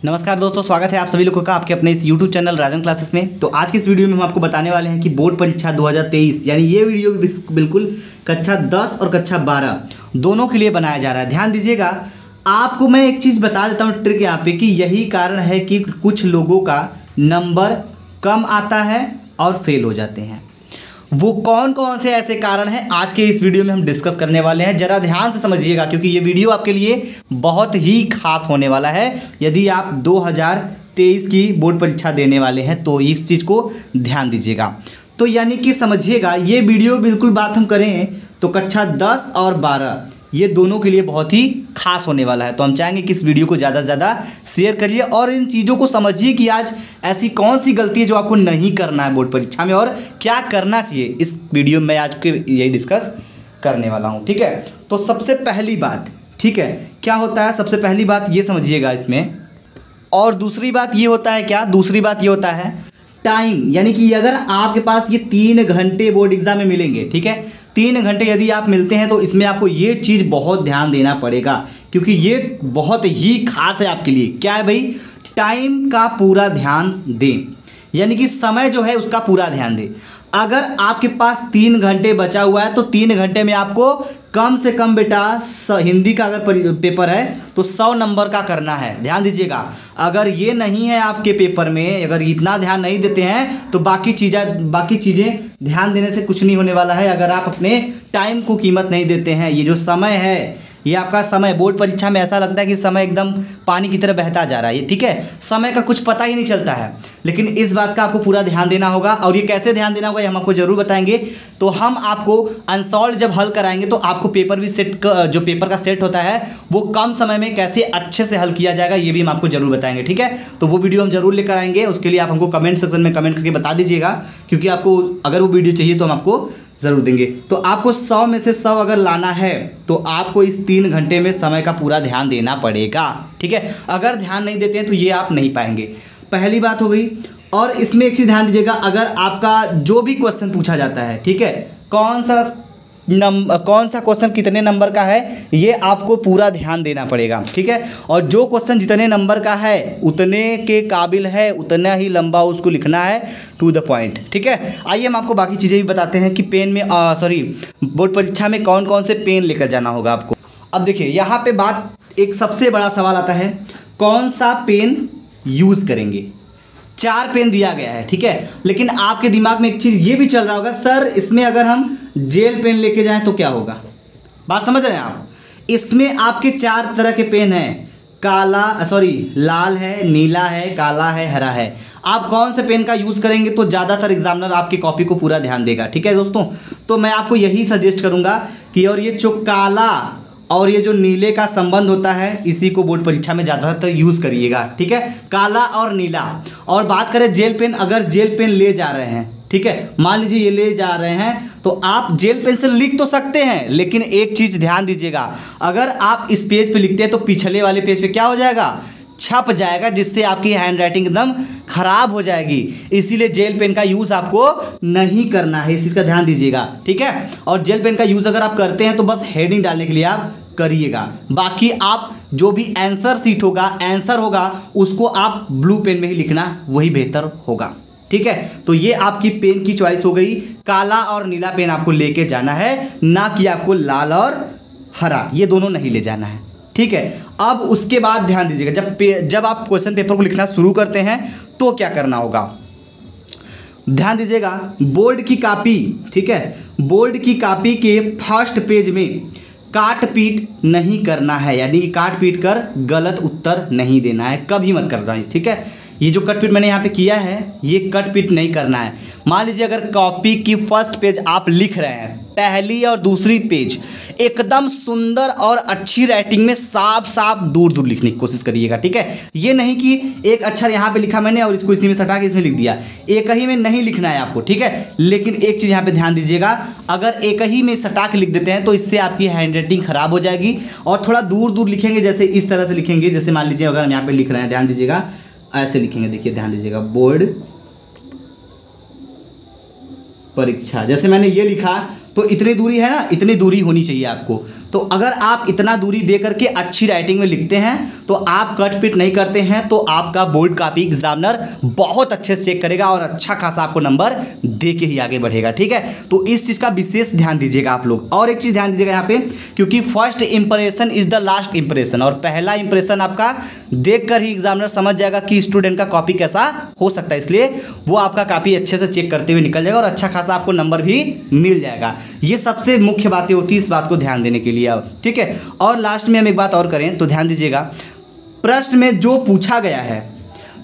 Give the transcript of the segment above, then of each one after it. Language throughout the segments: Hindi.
नमस्कार दोस्तों, स्वागत है आप सभी लोगों का आपके अपने इस YouTube चैनल राजन क्लासेस में। तो आज की इस वीडियो में हम आपको बताने वाले हैं कि बोर्ड परीक्षा 2023 यानी ये वीडियो बिल्कुल कक्षा 10 और कक्षा 12 दोनों के लिए बनाया जा रहा है। ध्यान दीजिएगा, आपको मैं एक चीज़ बता देता हूँ ट्रिक यहाँ पे कि यही कारण है कि कुछ लोगों का नंबर कम आता है और फेल हो जाते हैं। वो कौन कौन से ऐसे कारण हैं आज के इस वीडियो में हम डिस्कस करने वाले हैं। ज़रा ध्यान से समझिएगा क्योंकि ये वीडियो आपके लिए बहुत ही खास होने वाला है। यदि आप 2023 की बोर्ड परीक्षा देने वाले हैं तो इस चीज़ को ध्यान दीजिएगा। तो यानी कि समझिएगा, ये वीडियो बिल्कुल बात हम करें तो कक्षा 10 और 12 ये दोनों के लिए बहुत ही खास होने वाला है। तो हम चाहेंगे कि इस वीडियो को ज़्यादा से ज़्यादा शेयर करिए और इन चीज़ों को समझिए कि आज ऐसी कौन सी गलती है जो आपको नहीं करना है बोर्ड परीक्षा में और क्या करना चाहिए। इस वीडियो में आज के यही डिस्कस करने वाला हूँ, ठीक है। तो सबसे पहली बात, ठीक है, क्या होता है, सबसे पहली बात ये समझिएगा इसमें। और दूसरी बात ये होता है क्या, दूसरी बात ये होता है टाइम। यानी कि अगर आपके पास ये 3 घंटे बोर्ड एग्जाम में मिलेंगे, ठीक है, 3 घंटे यदि आप मिलते हैं तो इसमें आपको ये चीज़ बहुत ध्यान देना पड़ेगा क्योंकि ये बहुत ही खास है आपके लिए। क्या है भाई, टाइम का पूरा ध्यान दें, यानी कि समय जो है उसका पूरा ध्यान दें। अगर आपके पास 3 घंटे बचा हुआ है तो 3 घंटे में आपको कम से कम बेटा हिंदी का अगर पेपर है तो 100 नंबर का करना है। ध्यान दीजिएगा, अगर ये नहीं है आपके पेपर में, अगर इतना ध्यान नहीं देते हैं तो बाकी चीज़ें ध्यान देने से कुछ नहीं होने वाला है। अगर आप अपने टाइम को कीमत नहीं देते हैं, ये जो समय है, ये आपका समय बोर्ड परीक्षा में ऐसा लगता है कि समय एकदम पानी की तरह बहता जा रहा है, ठीक है, समय का कुछ पता ही नहीं चलता है। लेकिन इस बात का आपको पूरा ध्यान देना होगा और ये कैसे ध्यान देना होगा ये हम आपको ज़रूर बताएंगे। तो हम आपको अनसॉल्व जब हल कराएंगे तो आपको पेपर भी जो पेपर का सेट होता है वो कम समय में कैसे अच्छे से हल किया जाएगा ये भी हम आपको ज़रूर बताएंगे, ठीक है। तो वो वीडियो हम ज़रूर लेकर आएंगे, उसके लिए आप हमको कमेंट सेक्शन में कमेंट करके बता दीजिएगा क्योंकि आपको अगर वो वीडियो चाहिए तो हम आपको ज़रूर देंगे। तो आपको 100 में से 100 अगर लाना है तो आपको इस 3 घंटे में समय का पूरा ध्यान देना पड़ेगा, ठीक है। अगर ध्यान नहीं देते हैं तो ये आप नहीं पाएंगे, पहली बात हो गई। और इसमें एक चीज़ ध्यान दीजिएगा, अगर आपका जो भी क्वेश्चन पूछा जाता है, ठीक है, कौन सा क्वेश्चन कितने नंबर का है ये आपको पूरा ध्यान देना पड़ेगा, ठीक है। और जो क्वेश्चन जितने नंबर का है उतने के काबिल है, उतना ही लंबा उसको लिखना है, टू द पॉइंट, ठीक है। आइए हम आपको बाकी चीज़ें भी बताते हैं कि पेन में बोर्ड परीक्षा में कौन कौन से पेन लेकर जाना होगा आपको। अब देखिए यहाँ पे बात, एक सबसे बड़ा सवाल आता है कौन सा पेन यूज़ करेंगे। 4 पेन दिया गया है, ठीक है, लेकिन आपके दिमाग में एक चीज़ ये भी चल रहा होगा, सर इसमें अगर हम जेल पेन लेके जाएं तो क्या होगा। बात समझ रहे हैं आप, इसमें आपके 4 तरह के पेन हैं, लाल है, नीला है, काला है, हरा है। आप कौन से पेन का यूज़ करेंगे तो ज़्यादातर एग्जामिनर आपकी कॉपी को पूरा ध्यान देगा, ठीक है दोस्तों। तो मैं आपको यही सजेस्ट करूँगा कि और ये जो काला और ये जो नीले का संबंध होता है इसी को बोर्ड परीक्षा में ज़्यादातर यूज़ करिएगा, ठीक है, काला और नीला। और बात करें जेल पेन, अगर जेल पेन ले जा रहे हैं, ठीक है, मान लीजिए ये ले जा रहे हैं तो आप जेल पेन से लिख तो सकते हैं, लेकिन एक चीज़ ध्यान दीजिएगा, अगर आप इस पेज पे लिखते हैं तो पिछले वाले पेज पे क्या हो जाएगा, छप जाएगा, जिससे आपकी हैंड राइटिंग एकदम ख़राब हो जाएगी। इसीलिए जेल पेन का यूज़ आपको नहीं करना है, इस चीज़ का ध्यान दीजिएगा, ठीक है। और जेल पेन का यूज़ अगर आप करते हैं तो बस हेडिंग डालने के लिए आप करिएगा, बाकी आप जो भी आंसर होगा उसको आप ब्लू पेन में ही लिखना, वही बेहतर होगा, ठीक है। तो ये आपकी पेन की चॉइस हो गई, काला और नीला पेन आपको लेके जाना है, ना कि आपको लाल और हरा, ये दोनों नहीं ले जाना है, ठीक है। अब उसके बाद ध्यान दीजिएगा, जब आप क्वेश्चन पेपर को लिखना शुरू करते हैं तो क्या करना होगा। ध्यान दीजिएगा, बोर्ड की कॉपी, ठीक है, बोर्ड की कॉपी के फर्स्ट पेज में काट पीट नहीं करना है, यानी कि काट पीट कर गलत उत्तर नहीं देना है, कभी मत करना है, ठीक है। ये जो कट पीट मैंने यहाँ पे किया है ये कट पीट नहीं करना है। मान लीजिए अगर कॉपी की फर्स्ट पेज आप लिख रहे हैं, पहली और दूसरी पेज एकदम सुंदर और अच्छी राइटिंग में साफ दूर दूर लिखने की कोशिश करिएगा, ठीक है। ये नहीं कि एक अक्षर यहाँ पे लिखा मैंने और इसको इसी में सटा के इसमें लिख दिया, एक ही में नहीं लिखना है आपको, ठीक है। लेकिन एक चीज़ यहाँ पे ध्यान दीजिएगा, अगर एक ही में सटा के लिख देते हैं तो इससे आपकी हैंड राइटिंग खराब हो जाएगी। और थोड़ा दूर दूर लिखेंगे, जैसे इस तरह से लिखेंगे, जैसे मान लीजिए अगर हम यहाँ पे लिख रहे हैं, ध्यान दीजिएगा ऐसे लिखेंगे, देखिए ध्यान दीजिएगा, बोर्ड परीक्षा, जैसे मैंने ये लिखा तो इतनी दूरी है ना, इतनी दूरी होनी चाहिए आपको। तो अगर आप इतना दूरी दे करके अच्छी राइटिंग में लिखते हैं तो आप कट पिट नहीं करते हैं तो आपका बोर्ड कॉपी एग्जामिनर बहुत अच्छे से चेक करेगा और अच्छा खासा आपको नंबर दे के ही आगे बढ़ेगा। ठीक है, तो इस चीज़ का विशेष ध्यान दीजिएगा आप लोग। और एक चीज़ ध्यान दीजिएगा यहाँ पे, क्योंकि first impression is the last impression, और पहला इंप्रेशन आपका देख कर ही एग्जामिनर समझ जाएगा कि स्टूडेंट का कॉपी कैसा हो सकता है, इसलिए वो आपका कॉपी अच्छे से चेक करते हुए निकल जाएगा और अच्छा खासा आपको नंबर भी मिल जाएगा। ये सबसे मुख्य बातें होती है, इस बात को ध्यान देने के लिए अब। ठीक है, और लास्ट में हम एक बात और करें तो ध्यान दीजिएगा, प्रश्न में जो पूछा गया है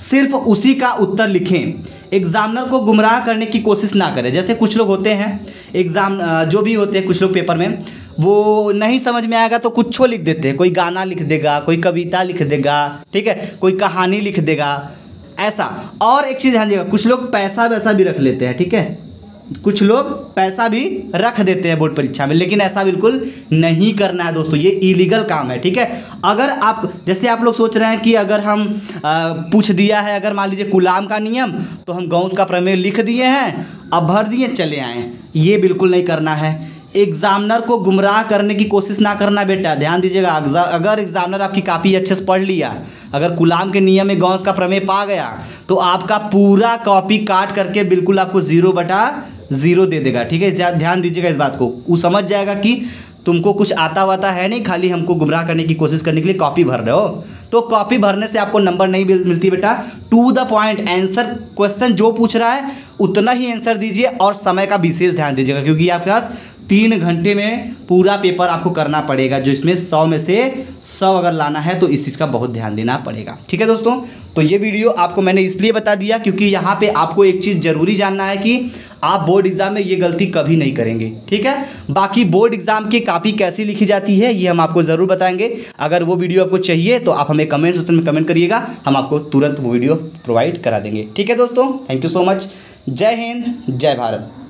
सिर्फ उसी का उत्तर लिखें, एग्जामिनर को गुमराह करने की कोशिश ना करें। जैसे कुछ लोग होते हैं एग्जाम जो भी होते हैं, कुछ लोग पेपर में वो नहीं समझ में आएगा तो कुछ लिख देते हैं, कोई गाना लिख देगा, कोई कविता लिख देगा, ठीक है, कोई कहानी लिख देगा ऐसा। और एक चीज़ ध्यान दीजिएगा, कुछ लोग पैसा वैसा भी रख लेते हैं। ठीक है, कुछ लोग पैसा भी रख देते हैं बोर्ड परीक्षा में, लेकिन ऐसा बिल्कुल नहीं करना है दोस्तों, ये इलीगल काम है। ठीक है, अगर आप जैसे आप लोग सोच रहे हैं कि अगर हम पूछ दिया है, अगर मान लीजिए गुलाम का नियम, तो हम गौस का प्रमेय लिख दिए हैं, अब भर दिए चले आए, ये बिल्कुल नहीं करना है। एग्जामिनर को गुमराह करने की कोशिश ना करना बेटा, ध्यान दीजिएगा। अगर एग्जामिनर आपकी कॉपी अच्छे से पढ़ लिया, अगर गुलाम के नियम में गौस का प्रमेय पा गया, तो आपका पूरा कॉपी काट करके बिल्कुल आपको 0/0 दे देगा। ठीक है, ध्यान दीजिएगा इस बात को। वो समझ जाएगा कि तुमको कुछ आता वाता है नहीं, खाली हमको गुमराह करने की कोशिश करने के लिए कॉपी भर रहे हो। तो कॉपी भरने से आपको नंबर नहीं मिलती बेटा। To the point answer, question जो पूछ रहा है उतना ही आंसर दीजिए, और समय का विशेष ध्यान दीजिएगा, क्योंकि आपके पास 3 घंटे में पूरा पेपर आपको करना पड़ेगा, जो इसमें 100 में से 100 अगर लाना है तो इस चीज़ का बहुत ध्यान देना पड़ेगा। ठीक है दोस्तों, तो ये वीडियो आपको मैंने इसलिए बता दिया क्योंकि यहाँ पे आपको एक चीज़ ज़रूरी जानना है कि आप बोर्ड एग्जाम में ये गलती कभी नहीं करेंगे। ठीक है, बाकी बोर्ड एग्जाम की कॉपी कैसी लिखी जाती है ये हम आपको ज़रूर बताएंगे। अगर वो वीडियो आपको चाहिए तो आप हमें कमेंट सेक्शन में कमेंट करिएगा, हम आपको तुरंत वो वीडियो प्रोवाइड करा देंगे। ठीक है दोस्तों, थैंक यू सो मच। जय हिंद, जय भारत।